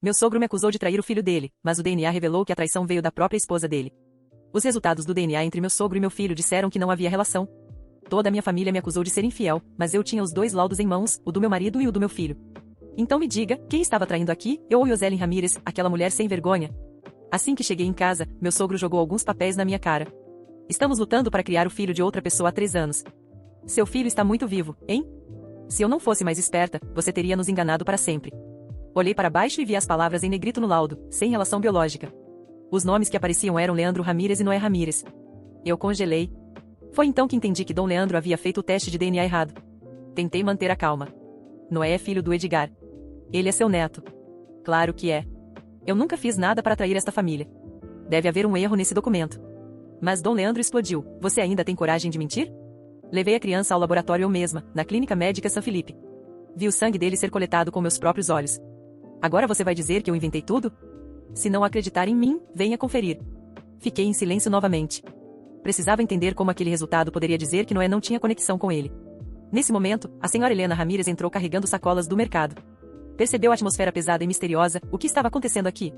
Meu sogro me acusou de trair o filho dele, mas o DNA revelou que a traição veio da própria esposa dele. Os resultados do DNA entre meu sogro e meu filho disseram que não havia relação. Toda a minha família me acusou de ser infiel, mas eu tinha os dois laudos em mãos, o do meu marido e o do meu filho. Então me diga, quem estava traindo aqui, eu ou Yoselin Ramírez, aquela mulher sem vergonha? Assim que cheguei em casa, meu sogro jogou alguns papéis na minha cara. Estamos lutando para criar o filho de outra pessoa há 3 anos. Seu filho está muito vivo, hein? Se eu não fosse mais esperta, você teria nos enganado para sempre. Olhei para baixo e vi as palavras em negrito no laudo, sem relação biológica. Os nomes que apareciam eram Leandro Ramírez e Noé Ramírez. Eu congelei. Foi então que entendi que Dom Leandro havia feito o teste de DNA errado. Tentei manter a calma. Noé é filho do Edgar. Ele é seu neto. Claro que é. Eu nunca fiz nada para trair esta família. Deve haver um erro nesse documento. Mas Dom Leandro explodiu. Você ainda tem coragem de mentir? Levei a criança ao laboratório eu mesma, na clínica médica São Felipe. Vi o sangue dele ser coletado com meus próprios olhos. Agora você vai dizer que eu inventei tudo? Se não acreditar em mim, venha conferir. Fiquei em silêncio novamente. Precisava entender como aquele resultado poderia dizer que Noé não tinha conexão com ele. Nesse momento, a senhora Helena Ramírez entrou carregando sacolas do mercado. Percebeu a atmosfera pesada e misteriosa, o que estava acontecendo aqui?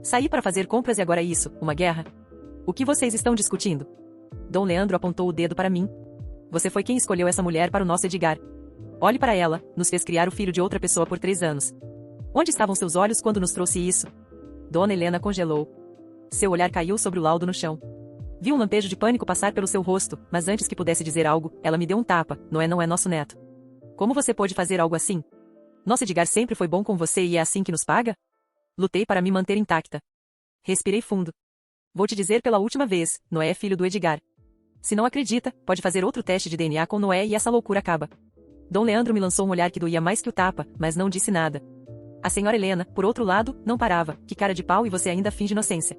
Saí para fazer compras e agora isso, uma guerra? O que vocês estão discutindo? Dom Leandro apontou o dedo para mim. Você foi quem escolheu essa mulher para o nosso Edgar. Olhe para ela, nos fez criar o filho de outra pessoa por 3 anos. Onde estavam seus olhos quando nos trouxe isso? Dona Helena congelou. Seu olhar caiu sobre o laudo no chão. Vi um lampejo de pânico passar pelo seu rosto, mas antes que pudesse dizer algo, ela me deu um tapa. Noé não é nosso neto. Como você pôde fazer algo assim? Nosso Edgar sempre foi bom com você e é assim que nos paga? Lutei para me manter intacta. Respirei fundo. Vou te dizer pela última vez, Noé é filho do Edgar. Se não acredita, pode fazer outro teste de DNA com Noé e essa loucura acaba. Dom Leandro me lançou um olhar que doía mais que o tapa, mas não disse nada. A senhora Helena, por outro lado, não parava. Que cara de pau e você ainda finge inocência.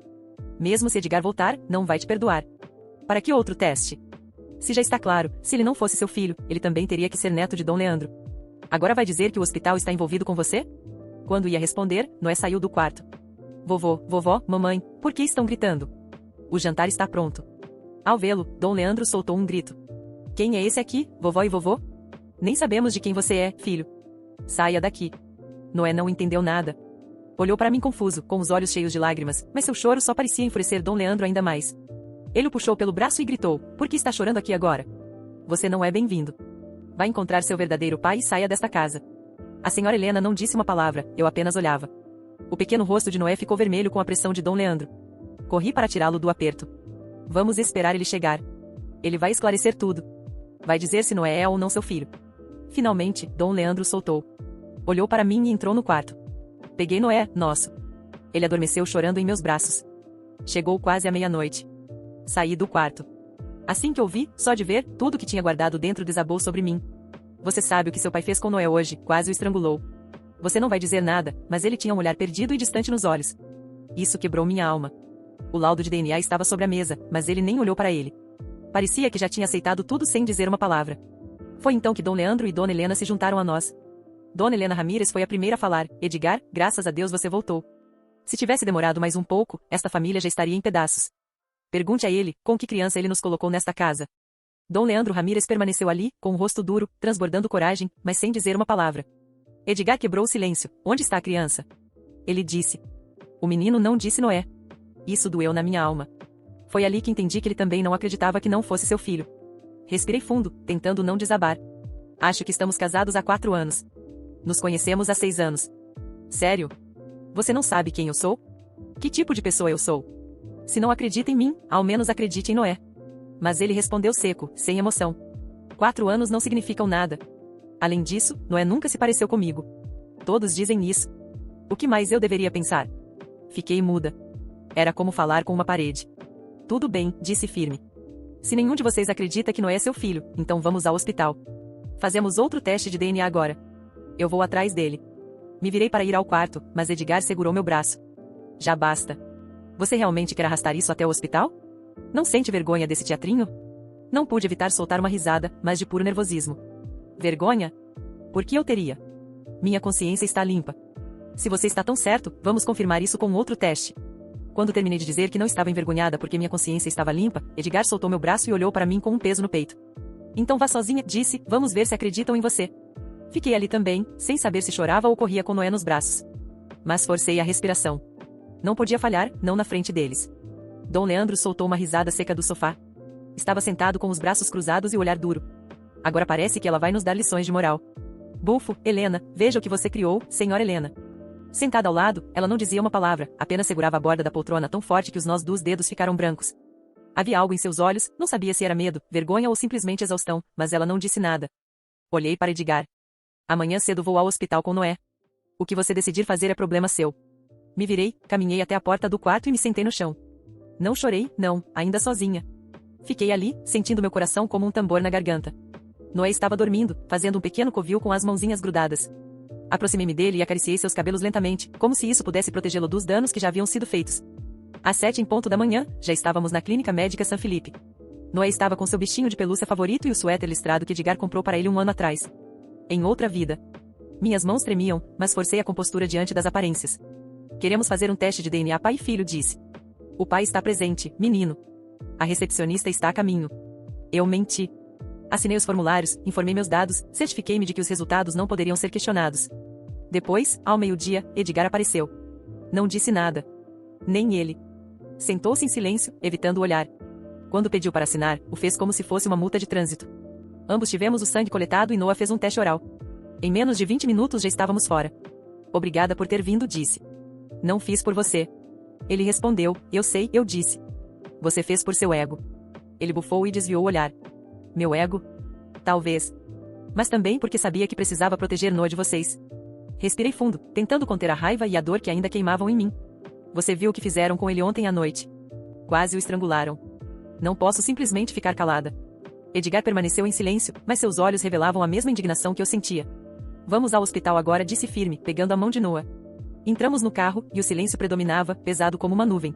Mesmo se Edgar voltar, não vai te perdoar. Para que outro teste? Se já está claro, se ele não fosse seu filho, ele também teria que ser neto de Dom Leandro. Agora vai dizer que o hospital está envolvido com você? Quando ia responder, Noé saiu do quarto. Vovô, vovó, mamãe, por que estão gritando? O jantar está pronto. Ao vê-lo, Dom Leandro soltou um grito. Quem é esse aqui, vovó e vovô? Nem sabemos de quem você é, filho. Saia daqui. Noé não entendeu nada. Olhou para mim confuso, com os olhos cheios de lágrimas, mas seu choro só parecia enfurecer Dom Leandro ainda mais. Ele o puxou pelo braço e gritou, por que está chorando aqui agora? Você não é bem-vindo. Vai encontrar seu verdadeiro pai e saia desta casa. A senhora Helena não disse uma palavra, eu apenas olhava. O pequeno rosto de Noé ficou vermelho com a pressão de Dom Leandro. Corri para tirá-lo do aperto. Vamos esperar ele chegar. Ele vai esclarecer tudo. Vai dizer se Noé é ou não seu filho. Finalmente, Dom Leandro soltou. Olhou para mim e entrou no quarto. Peguei Noé, nosso. Ele adormeceu chorando em meus braços. Chegou quase à meia-noite. Saí do quarto. Assim que ouvi, só de ver, tudo que tinha guardado dentro desabou sobre mim. Você sabe o que seu pai fez com Noé hoje, quase o estrangulou. Você não vai dizer nada, mas ele tinha um olhar perdido e distante nos olhos. Isso quebrou minha alma. O laudo de DNA estava sobre a mesa, mas ele nem olhou para ele. Parecia que já tinha aceitado tudo sem dizer uma palavra. Foi então que Dom Leandro e Dona Helena se juntaram a nós. Dona Helena Ramírez foi a primeira a falar, Edgar, graças a Deus você voltou. Se tivesse demorado mais um pouco, esta família já estaria em pedaços. Pergunte a ele, com que criança ele nos colocou nesta casa. Dom Leandro Ramírez permaneceu ali, com o rosto duro, transbordando coragem, mas sem dizer uma palavra. Edgar quebrou o silêncio, onde está a criança? Ele disse. O menino não disse Noé. Isso doeu na minha alma. Foi ali que entendi que ele também não acreditava que não fosse seu filho. Respirei fundo, tentando não desabar. Acho que estamos casados há 4 anos. Nos conhecemos há 6 anos. Sério? Você não sabe quem eu sou? Que tipo de pessoa eu sou? Se não acredita em mim, ao menos acredite em Noé. Mas ele respondeu seco, sem emoção. 4 anos não significam nada. Além disso, Noé nunca se pareceu comigo. Todos dizem isso. O que mais eu deveria pensar? Fiquei muda. Era como falar com uma parede. Tudo bem, disse firme. Se nenhum de vocês acredita que Noé é seu filho, então vamos ao hospital. Fazemos outro teste de DNA agora. Eu vou atrás dele. Me virei para ir ao quarto, mas Edgar segurou meu braço. Já basta. Você realmente quer arrastar isso até o hospital? Não sente vergonha desse teatrinho? Não pude evitar soltar uma risada, mas de puro nervosismo. Vergonha? Por que eu teria? Minha consciência está limpa. Se você está tão certo, vamos confirmar isso com outro teste. Quando terminei de dizer que não estava envergonhada porque minha consciência estava limpa, Edgar soltou meu braço e olhou para mim com um peso no peito. Então vá sozinha, disse, vamos ver se acreditam em você. Fiquei ali também, sem saber se chorava ou corria com Noé nos braços. Mas forcei a respiração. Não podia falhar, não na frente deles. Dom Leandro soltou uma risada seca do sofá. Estava sentado com os braços cruzados e o olhar duro. Agora parece que ela vai nos dar lições de moral. Bufo, Helena, veja o que você criou, senhora Helena. Sentada ao lado, ela não dizia uma palavra, apenas segurava a borda da poltrona tão forte que os nós dos dedos ficaram brancos. Havia algo em seus olhos, não sabia se era medo, vergonha ou simplesmente exaustão, mas ela não disse nada. Olhei para Edgar. Amanhã cedo vou ao hospital com Noé. O que você decidir fazer é problema seu. Me virei, caminhei até a porta do quarto e me sentei no chão. Não chorei, não, ainda sozinha. Fiquei ali, sentindo meu coração como um tambor na garganta. Noé estava dormindo, fazendo um pequeno covil com as mãozinhas grudadas. Aproximei-me dele e acariciei seus cabelos lentamente, como se isso pudesse protegê-lo dos danos que já haviam sido feitos. Às 7 da manhã, já estávamos na clínica médica San Felipe. Noé estava com seu bichinho de pelúcia favorito e o suéter listrado que Edgar comprou para ele um ano atrás. Em outra vida. Minhas mãos tremiam, mas forcei a compostura diante das aparências. Queremos fazer um teste de DNA pai e filho, disse. O pai está presente, menino. A recepcionista está a caminho. Eu menti. Assinei os formulários, informei meus dados, certifiquei-me de que os resultados não poderiam ser questionados. Depois, ao meio-dia, Edgar apareceu. Não disse nada. Nem ele. Sentou-se em silêncio, evitando o olhar. Quando pediu para assinar, o fez como se fosse uma multa de trânsito. Ambos tivemos o sangue coletado e Noah fez um teste oral. Em menos de 20 minutos já estávamos fora. Obrigada por ter vindo, disse. Não fiz por você. Ele respondeu, eu sei, eu disse. Você fez por seu ego. Ele bufou e desviou o olhar. Meu ego? Talvez. Mas também porque sabia que precisava proteger Noah de vocês. Respirei fundo, tentando conter a raiva e a dor que ainda queimavam em mim. Você viu o que fizeram com ele ontem à noite. Quase o estrangularam. Não posso simplesmente ficar calada. Edgar permaneceu em silêncio, mas seus olhos revelavam a mesma indignação que eu sentia. Vamos ao hospital agora, disse firme, pegando a mão de Noah. Entramos no carro, e o silêncio predominava, pesado como uma nuvem.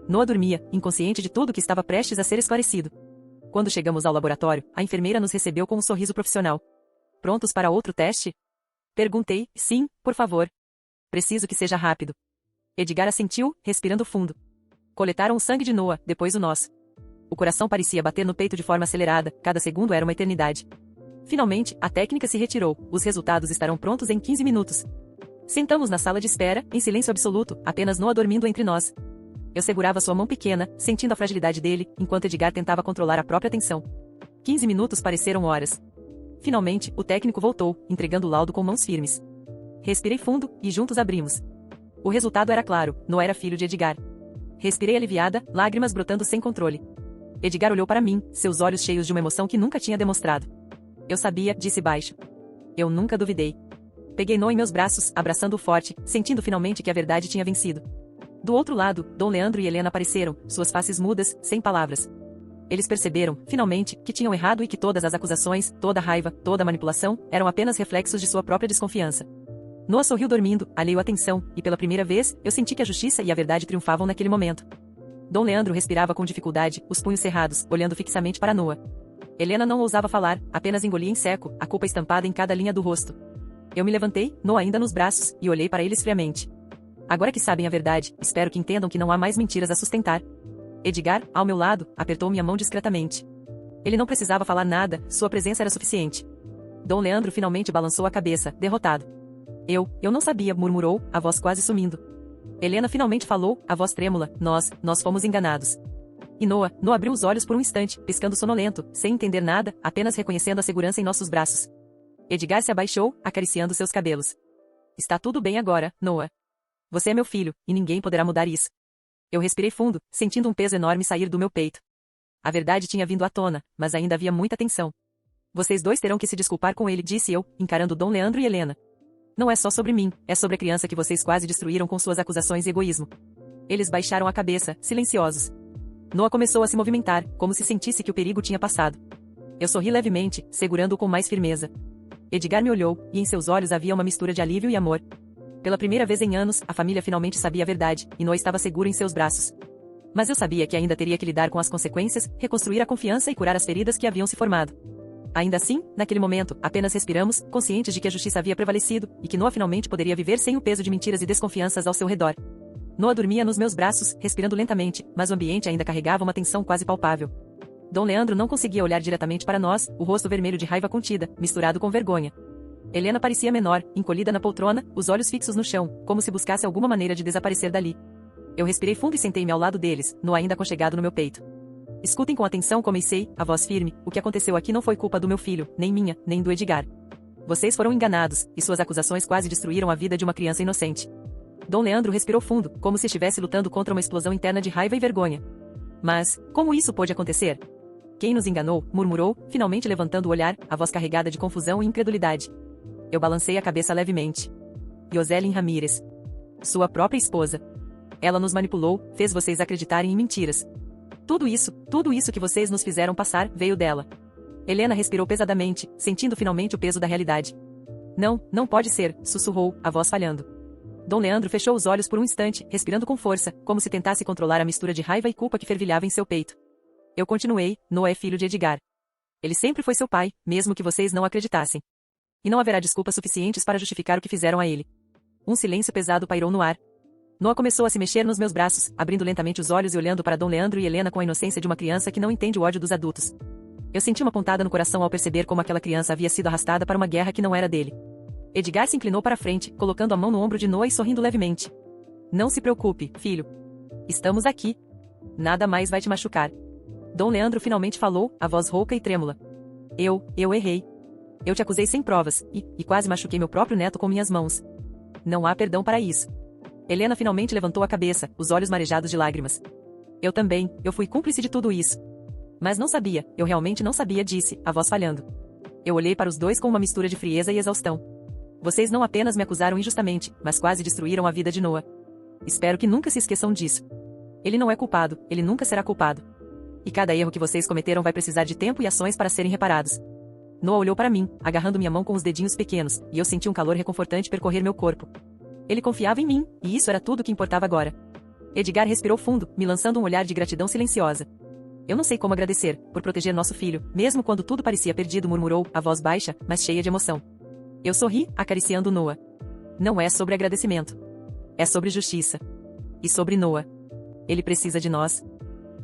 Noah dormia, inconsciente de tudo que estava prestes a ser esclarecido. Quando chegamos ao laboratório, a enfermeira nos recebeu com um sorriso profissional. Prontos para outro teste? Perguntei, sim, por favor. Preciso que seja rápido. Edgar assentiu, respirando fundo. Coletaram o sangue de Noah, depois o nosso. O coração parecia bater no peito de forma acelerada, cada segundo era uma eternidade. Finalmente, a técnica se retirou, os resultados estarão prontos em 15 minutos. Sentamos na sala de espera, em silêncio absoluto, apenas Noah dormindo entre nós. Eu segurava sua mão pequena, sentindo a fragilidade dele, enquanto Edgar tentava controlar a própria tensão. 15 minutos pareceram horas. Finalmente, o técnico voltou, entregando o laudo com mãos firmes. Respirei fundo, e juntos abrimos. O resultado era claro, Noah era filho de Edgar. Respirei aliviada, lágrimas brotando sem controle. Edgar olhou para mim, seus olhos cheios de uma emoção que nunca tinha demonstrado. Eu sabia, disse baixo. Eu nunca duvidei. Peguei Noah em meus braços, abraçando-o forte, sentindo finalmente que a verdade tinha vencido. Do outro lado, Dom Leandro e Helena apareceram, suas faces mudas, sem palavras. Eles perceberam, finalmente, que tinham errado e que todas as acusações, toda a raiva, toda a manipulação, eram apenas reflexos de sua própria desconfiança. Noah sorriu dormindo, alheio à tensão, e pela primeira vez, eu senti que a justiça e a verdade triunfavam naquele momento. Dom Leandro respirava com dificuldade, os punhos cerrados, olhando fixamente para Noah. Helena não ousava falar, apenas engolia em seco, a culpa estampada em cada linha do rosto. Eu me levantei, Noah ainda nos braços, e olhei para eles friamente. Agora que sabem a verdade, espero que entendam que não há mais mentiras a sustentar. Edgar, ao meu lado, apertou minha mão discretamente. Ele não precisava falar nada, sua presença era suficiente. Dom Leandro finalmente balançou a cabeça, derrotado. Eu não sabia, murmurou, a voz quase sumindo. Helena finalmente falou, a voz trêmula, nós fomos enganados. E Noah abriu os olhos por um instante, piscando sonolento, sem entender nada, apenas reconhecendo a segurança em nossos braços. Edgar se abaixou, acariciando seus cabelos. Está tudo bem agora, Noah. Você é meu filho, e ninguém poderá mudar isso. Eu respirei fundo, sentindo um peso enorme sair do meu peito. A verdade tinha vindo à tona, mas ainda havia muita tensão. Vocês dois terão que se desculpar com ele, disse eu, encarando Dom Leandro e Helena. Não é só sobre mim, é sobre a criança que vocês quase destruíram com suas acusações e egoísmo. Eles baixaram a cabeça, silenciosos. Noah começou a se movimentar, como se sentisse que o perigo tinha passado. Eu sorri levemente, segurando-o com mais firmeza. Edgar me olhou, e em seus olhos havia uma mistura de alívio e amor. Pela primeira vez em anos, a família finalmente sabia a verdade, e Noah estava seguro em seus braços. Mas eu sabia que ainda teria que lidar com as consequências, reconstruir a confiança e curar as feridas que haviam se formado. Ainda assim, naquele momento, apenas respiramos, conscientes de que a justiça havia prevalecido, e que Noah finalmente poderia viver sem o peso de mentiras e desconfianças ao seu redor. Noah dormia nos meus braços, respirando lentamente, mas o ambiente ainda carregava uma tensão quase palpável. Dom Leandro não conseguia olhar diretamente para nós, o rosto vermelho de raiva contida, misturado com vergonha. Helena parecia menor, encolhida na poltrona, os olhos fixos no chão, como se buscasse alguma maneira de desaparecer dali. Eu respirei fundo e sentei-me ao lado deles, Noah ainda aconchegado no meu peito. Escutem com atenção, comecei, a voz firme, o que aconteceu aqui não foi culpa do meu filho, nem minha, nem do Edgar. Vocês foram enganados, e suas acusações quase destruíram a vida de uma criança inocente. Dom Leandro respirou fundo, como se estivesse lutando contra uma explosão interna de raiva e vergonha. Mas, como isso pôde acontecer? Quem nos enganou? Murmurou, finalmente levantando o olhar, a voz carregada de confusão e incredulidade. Eu balancei a cabeça levemente. Yoselin Ramírez. Sua própria esposa. Ela nos manipulou, fez vocês acreditarem em mentiras. Tudo isso que vocês nos fizeram passar, veio dela. Helena respirou pesadamente, sentindo finalmente o peso da realidade. Não, não pode ser, sussurrou, a voz falhando. Dom Leandro fechou os olhos por um instante, respirando com força, como se tentasse controlar a mistura de raiva e culpa que fervilhava em seu peito. Eu continuei, Noah é filho de Edgar. Ele sempre foi seu pai, mesmo que vocês não acreditassem. E não haverá desculpas suficientes para justificar o que fizeram a ele. Um silêncio pesado pairou no ar. Noah começou a se mexer nos meus braços, abrindo lentamente os olhos e olhando para Dom Leandro e Helena com a inocência de uma criança que não entende o ódio dos adultos. Eu senti uma pontada no coração ao perceber como aquela criança havia sido arrastada para uma guerra que não era dele. Edgar se inclinou para a frente, colocando a mão no ombro de Noah e sorrindo levemente. Não se preocupe, filho. Estamos aqui. Nada mais vai te machucar. Dom Leandro finalmente falou, a voz rouca e trêmula. Eu errei. Eu te acusei sem provas, e quase machuquei meu próprio neto com minhas mãos. Não há perdão para isso. Helena finalmente levantou a cabeça, os olhos marejados de lágrimas. Eu também, eu fui cúmplice de tudo isso. Mas não sabia, eu realmente não sabia, disse, a voz falhando. Eu olhei para os dois com uma mistura de frieza e exaustão. Vocês não apenas me acusaram injustamente, mas quase destruíram a vida de Noah. Espero que nunca se esqueçam disso. Ele não é culpado, ele nunca será culpado. E cada erro que vocês cometeram vai precisar de tempo e ações para serem reparados. Noah olhou para mim, agarrando minha mão com os dedinhos pequenos, e eu senti um calor reconfortante percorrer meu corpo. Ele confiava em mim, e isso era tudo o que importava agora. Edgar respirou fundo, me lançando um olhar de gratidão silenciosa. Eu não sei como agradecer, por proteger nosso filho, mesmo quando tudo parecia perdido, murmurou, a voz baixa, mas cheia de emoção. Eu sorri, acariciando Noah. Não é sobre agradecimento. É sobre justiça. E sobre Noah. Ele precisa de nós.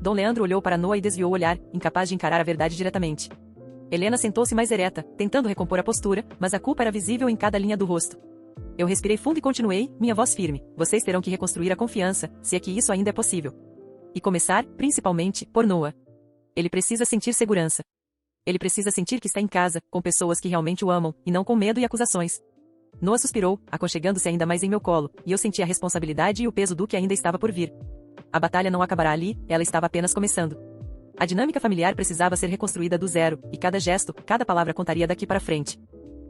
Dom Leandro olhou para Noah e desviou o olhar, incapaz de encarar a verdade diretamente. Helena sentou-se mais ereta, tentando recompor a postura, mas a culpa era visível em cada linha do rosto. Eu respirei fundo e continuei, minha voz firme. Vocês terão que reconstruir a confiança, se é que isso ainda é possível. E começar, principalmente, por Noah. Ele precisa sentir segurança. Ele precisa sentir que está em casa, com pessoas que realmente o amam, e não com medo e acusações. Noah suspirou, aconchegando-se ainda mais em meu colo, e eu senti a responsabilidade e o peso do que ainda estava por vir. A batalha não acabará ali, ela estava apenas começando. A dinâmica familiar precisava ser reconstruída do zero, e cada gesto, cada palavra contaria daqui para frente.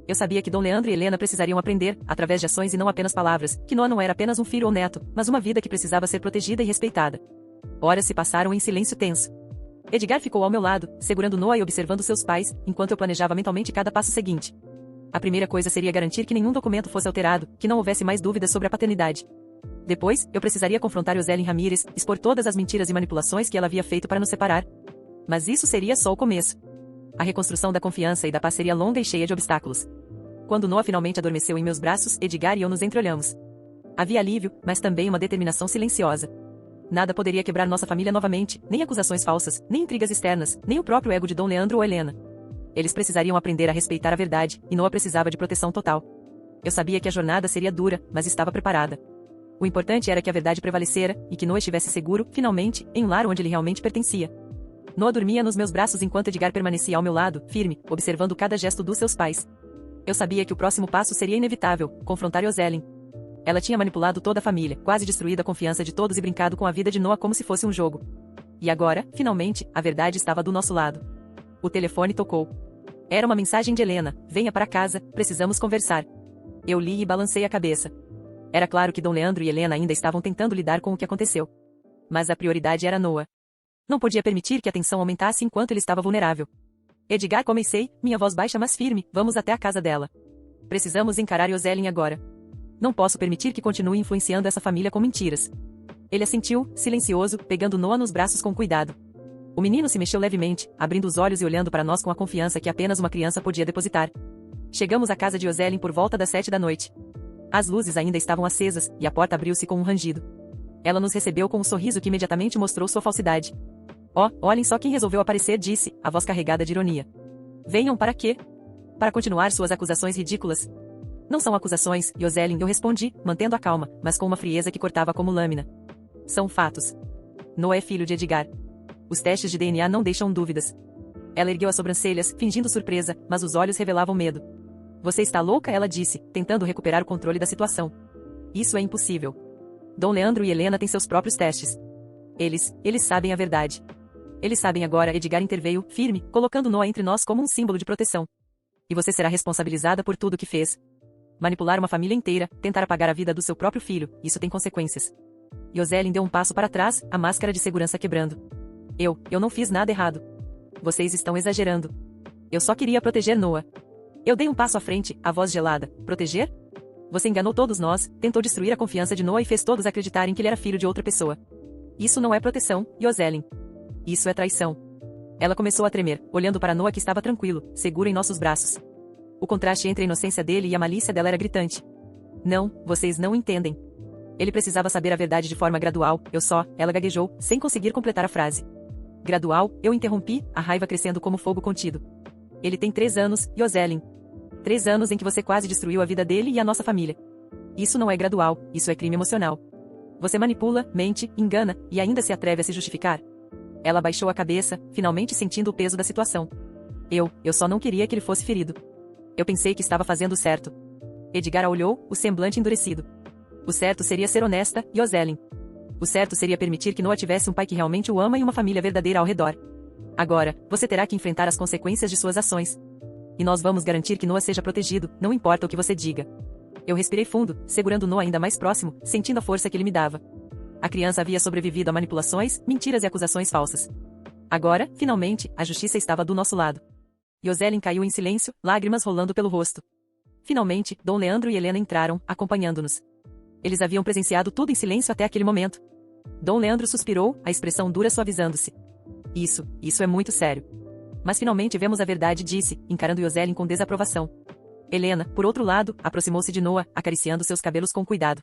Eu sabia que Dom Leandro e Helena precisariam aprender, através de ações e não apenas palavras, que Noah não era apenas um filho ou neto, mas uma vida que precisava ser protegida e respeitada. Horas se passaram em silêncio tenso. Edgar ficou ao meu lado, segurando Noah e observando seus pais, enquanto eu planejava mentalmente cada passo seguinte. A primeira coisa seria garantir que nenhum documento fosse alterado, que não houvesse mais dúvidas sobre a paternidade. Depois, eu precisaria confrontar Yoselin Ramírez, expor todas as mentiras e manipulações que ela havia feito para nos separar. Mas isso seria só o começo. A reconstrução da confiança e da paz seria longa e cheia de obstáculos. Quando Noah finalmente adormeceu em meus braços, Edgar e eu nos entreolhamos. Havia alívio, mas também uma determinação silenciosa. Nada poderia quebrar nossa família novamente, nem acusações falsas, nem intrigas externas, nem o próprio ego de Dom Leandro ou Helena. Eles precisariam aprender a respeitar a verdade, e Noah precisava de proteção total. Eu sabia que a jornada seria dura, mas estava preparada. O importante era que a verdade prevalecera, e que Noah estivesse seguro, finalmente, em um lar onde ele realmente pertencia. Noah dormia nos meus braços enquanto Edgar permanecia ao meu lado, firme, observando cada gesto dos seus pais. Eu sabia que o próximo passo seria inevitável, confrontar Yoselin. Ela tinha manipulado toda a família, quase destruído a confiança de todos e brincado com a vida de Noah como se fosse um jogo. E agora, finalmente, a verdade estava do nosso lado. O telefone tocou. Era uma mensagem de Helena: venha para casa, precisamos conversar. Eu li e balancei a cabeça. Era claro que Dom Leandro e Helena ainda estavam tentando lidar com o que aconteceu. Mas a prioridade era Noah. Não podia permitir que a tensão aumentasse enquanto ele estava vulnerável. Edgar, comecei, minha voz baixa mas firme, vamos até a casa dela. Precisamos encarar Yoselin agora. Não posso permitir que continue influenciando essa família com mentiras. Ele assentiu, silencioso, pegando Noah nos braços com cuidado. O menino se mexeu levemente, abrindo os olhos e olhando para nós com a confiança que apenas uma criança podia depositar. Chegamos à casa de Yoselin por volta das 7 da noite. As luzes ainda estavam acesas, e a porta abriu-se com um rangido. Ela nos recebeu com um sorriso que imediatamente mostrou sua falsidade. Oh, olhem só quem resolveu aparecer, disse, a voz carregada de ironia. Venham para quê? Para continuar suas acusações ridículas. Não são acusações, Yoselin, eu respondi, mantendo a calma, mas com uma frieza que cortava como lâmina. São fatos. Noah é filho de Edgar. Os testes de DNA não deixam dúvidas. Ela ergueu as sobrancelhas, fingindo surpresa, mas os olhos revelavam medo. Você está louca? Ela disse, tentando recuperar o controle da situação. Isso é impossível. Dom Leandro e Helena têm seus próprios testes. Eles sabem a verdade. Eles sabem agora, Edgar interveio, firme, colocando Noah entre nós como um símbolo de proteção. E você será responsabilizada por tudo o que fez. Manipular uma família inteira, tentar apagar a vida do seu próprio filho, isso tem consequências. Yoselin deu um passo para trás, a máscara de segurança quebrando. Eu não fiz nada errado. Vocês estão exagerando. Eu só queria proteger Noah. Eu dei um passo à frente, a voz gelada. Proteger? Você enganou todos nós, tentou destruir a confiança de Noah e fez todos acreditarem que ele era filho de outra pessoa. Isso não é proteção, Yoselin. Isso é traição. Ela começou a tremer, olhando para Noah que estava tranquilo, seguro em nossos braços. O contraste entre a inocência dele e a malícia dela era gritante. Não, vocês não entendem. Ele precisava saber a verdade de forma gradual, ela gaguejou, sem conseguir completar a frase. Gradual, eu interrompi, a raiva crescendo como fogo contido. Ele tem 3 anos, Yoselin. 3 anos em que você quase destruiu a vida dele e a nossa família. Isso não é gradual, isso é crime emocional. Você manipula, mente, engana, e ainda se atreve a se justificar. Ela abaixou a cabeça, finalmente sentindo o peso da situação. Eu só não queria que ele fosse ferido. Eu pensei que estava fazendo o certo. Edgar a olhou, o semblante endurecido. O certo seria ser honesta, Yoselin. O certo seria permitir que Noah tivesse um pai que realmente o ama e uma família verdadeira ao redor. Agora, você terá que enfrentar as consequências de suas ações. E nós vamos garantir que Noah seja protegido, não importa o que você diga. Eu respirei fundo, segurando Noah ainda mais próximo, sentindo a força que ele me dava. A criança havia sobrevivido a manipulações, mentiras e acusações falsas. Agora, finalmente, a justiça estava do nosso lado. Yoselin caiu em silêncio, lágrimas rolando pelo rosto. Finalmente, Dom Leandro e Helena entraram, acompanhando-nos. Eles haviam presenciado tudo em silêncio até aquele momento. Dom Leandro suspirou, a expressão dura suavizando-se. Isso é muito sério. Mas finalmente vemos a verdade, disse, encarando Yoselin com desaprovação. Helena, por outro lado, aproximou-se de Noah, acariciando seus cabelos com cuidado.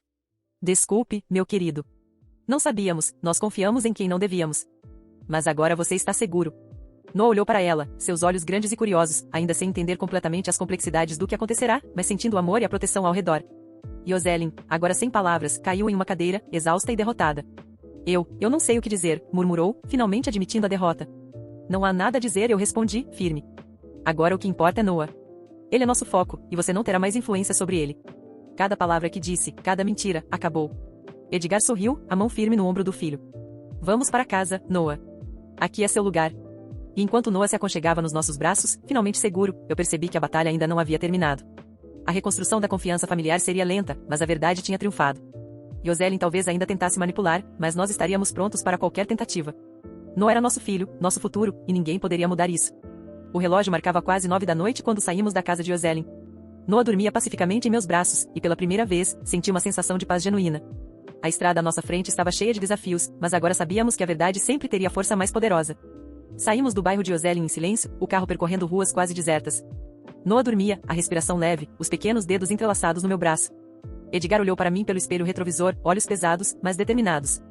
Desculpe, meu querido. Não sabíamos, nós confiamos em quem não devíamos. Mas agora você está seguro. Noah olhou para ela, seus olhos grandes e curiosos, ainda sem entender completamente as complexidades do que acontecerá, mas sentindo o amor e a proteção ao redor. Yoselin, agora sem palavras, caiu em uma cadeira, exausta e derrotada. Eu não sei o que dizer, murmurou, finalmente admitindo a derrota. Não há nada a dizer, eu respondi, firme. Agora o que importa é Noah. Ele é nosso foco, e você não terá mais influência sobre ele. Cada palavra que disse, cada mentira, acabou. Edgar sorriu, a mão firme no ombro do filho. Vamos para casa, Noah. Aqui é seu lugar. E enquanto Noah se aconchegava nos nossos braços, finalmente seguro, eu percebi que a batalha ainda não havia terminado. A reconstrução da confiança familiar seria lenta, mas a verdade tinha triunfado. Yoselin talvez ainda tentasse manipular, mas nós estaríamos prontos para qualquer tentativa. Noah era nosso filho, nosso futuro, e ninguém poderia mudar isso. O relógio marcava quase 9 da noite quando saímos da casa de Yoselin. Noah dormia pacificamente em meus braços, e pela primeira vez, senti uma sensação de paz genuína. A estrada à nossa frente estava cheia de desafios, mas agora sabíamos que a verdade sempre teria força mais poderosa. Saímos do bairro de Yoselin em silêncio, o carro percorrendo ruas quase desertas. Noah dormia, a respiração leve, os pequenos dedos entrelaçados no meu braço. Edgar olhou para mim pelo espelho retrovisor, olhos pesados, mas determinados.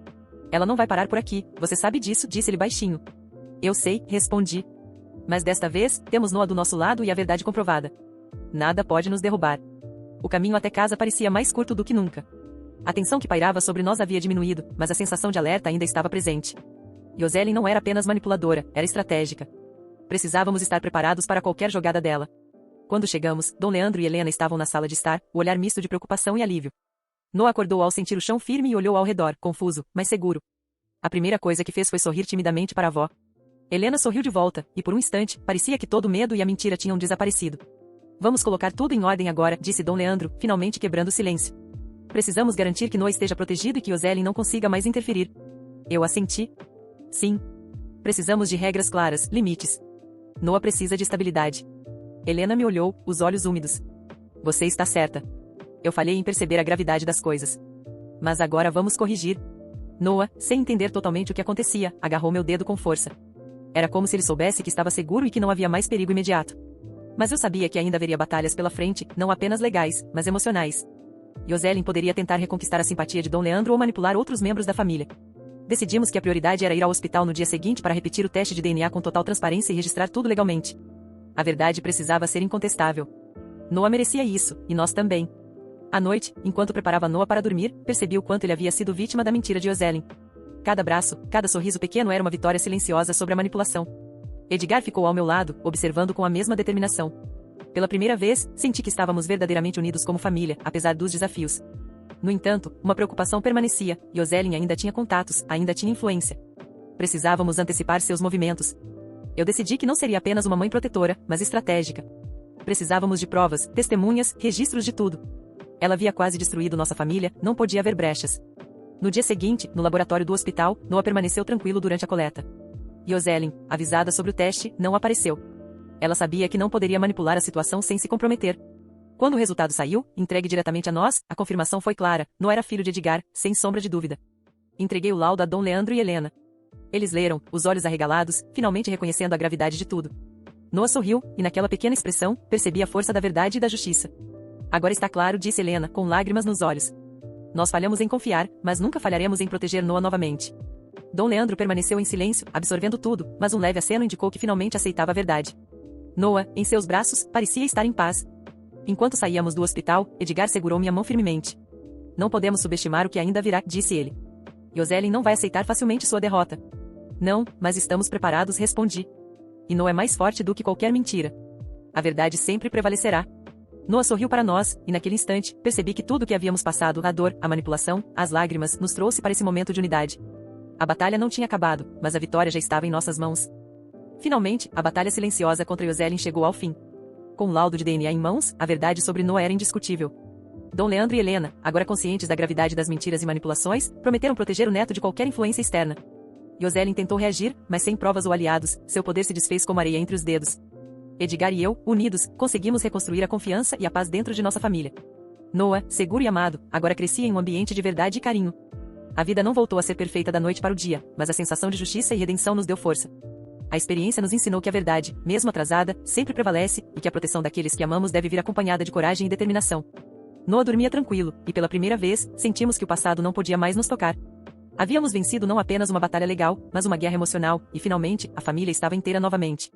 Ela não vai parar por aqui, você sabe disso, disse ele baixinho. Eu sei, respondi. Mas desta vez, temos Noah do nosso lado e a verdade comprovada. Nada pode nos derrubar. O caminho até casa parecia mais curto do que nunca. A tensão que pairava sobre nós havia diminuído, mas a sensação de alerta ainda estava presente. Yoselin não era apenas manipuladora, era estratégica. Precisávamos estar preparados para qualquer jogada dela. Quando chegamos, Dom Leandro e Helena estavam na sala de estar, o olhar misto de preocupação e alívio. Noah acordou ao sentir o chão firme e olhou ao redor, confuso, mas seguro. A primeira coisa que fez foi sorrir timidamente para a avó. Helena sorriu de volta, e por um instante, parecia que todo o medo e a mentira tinham desaparecido. Vamos colocar tudo em ordem agora, disse Dom Leandro, finalmente quebrando o silêncio. Precisamos garantir que Noah esteja protegido e que Yoselin não consiga mais interferir. Eu assenti. Sim. Precisamos de regras claras, limites. Noah precisa de estabilidade. Helena me olhou, os olhos úmidos. Você está certa. Eu falhei em perceber a gravidade das coisas. Mas agora vamos corrigir. Noah, sem entender totalmente o que acontecia, agarrou meu dedo com força. Era como se ele soubesse que estava seguro e que não havia mais perigo imediato. Mas eu sabia que ainda haveria batalhas pela frente, não apenas legais, mas emocionais. Yoselin poderia tentar reconquistar a simpatia de Dom Leandro ou manipular outros membros da família. Decidimos que a prioridade era ir ao hospital no dia seguinte para repetir o teste de DNA com total transparência e registrar tudo legalmente. A verdade precisava ser incontestável. Noah merecia isso, e nós também. À noite, enquanto preparava Noah para dormir, percebi o quanto ele havia sido vítima da mentira de Yoselin. Cada abraço, cada sorriso pequeno era uma vitória silenciosa sobre a manipulação. Edgar ficou ao meu lado, observando com a mesma determinação. Pela primeira vez, senti que estávamos verdadeiramente unidos como família, apesar dos desafios. No entanto, uma preocupação permanecia. Yoselin ainda tinha contatos, ainda tinha influência. Precisávamos antecipar seus movimentos. Eu decidi que não seria apenas uma mãe protetora, mas estratégica. Precisávamos de provas, testemunhas, registros de tudo. Ela havia quase destruído nossa família, não podia haver brechas. No dia seguinte, no laboratório do hospital, Noah permaneceu tranquilo durante a coleta. Yoselin, avisada sobre o teste, não apareceu. Ela sabia que não poderia manipular a situação sem se comprometer. Quando o resultado saiu, entregue diretamente a nós, a confirmação foi clara: Noah era filho de Edgar, sem sombra de dúvida. Entreguei o laudo a Dom Leandro e Helena. Eles leram, os olhos arregalados, finalmente reconhecendo a gravidade de tudo. Noah sorriu, e naquela pequena expressão, percebi a força da verdade e da justiça. Agora está claro, disse Helena, com lágrimas nos olhos. Nós falhamos em confiar, mas nunca falharemos em proteger Noah novamente. Dom Leandro permaneceu em silêncio, absorvendo tudo, mas um leve aceno indicou que finalmente aceitava a verdade. Noah, em seus braços, parecia estar em paz. Enquanto saíamos do hospital, Edgar segurou minha mão firmemente. Não podemos subestimar o que ainda virá, disse ele. Yoselin não vai aceitar facilmente sua derrota. Não, mas estamos preparados, respondi. E Noah é mais forte do que qualquer mentira. A verdade sempre prevalecerá. Noah sorriu para nós, e naquele instante, percebi que tudo o que havíamos passado, a dor, a manipulação, as lágrimas, nos trouxe para esse momento de unidade. A batalha não tinha acabado, mas a vitória já estava em nossas mãos. Finalmente, a batalha silenciosa contra Yoselin chegou ao fim. Com o laudo de DNA em mãos, a verdade sobre Noah era indiscutível. Dom Leandro e Helena, agora conscientes da gravidade das mentiras e manipulações, prometeram proteger o neto de qualquer influência externa. Yoselin tentou reagir, mas sem provas ou aliados, seu poder se desfez como areia entre os dedos. Edgar e eu, unidos, conseguimos reconstruir a confiança e a paz dentro de nossa família. Noah, seguro e amado, agora crescia em um ambiente de verdade e carinho. A vida não voltou a ser perfeita da noite para o dia, mas a sensação de justiça e redenção nos deu força. A experiência nos ensinou que a verdade, mesmo atrasada, sempre prevalece, e que a proteção daqueles que amamos deve vir acompanhada de coragem e determinação. Noah dormia tranquilo, e pela primeira vez, sentimos que o passado não podia mais nos tocar. Havíamos vencido não apenas uma batalha legal, mas uma guerra emocional, e finalmente, a família estava inteira novamente.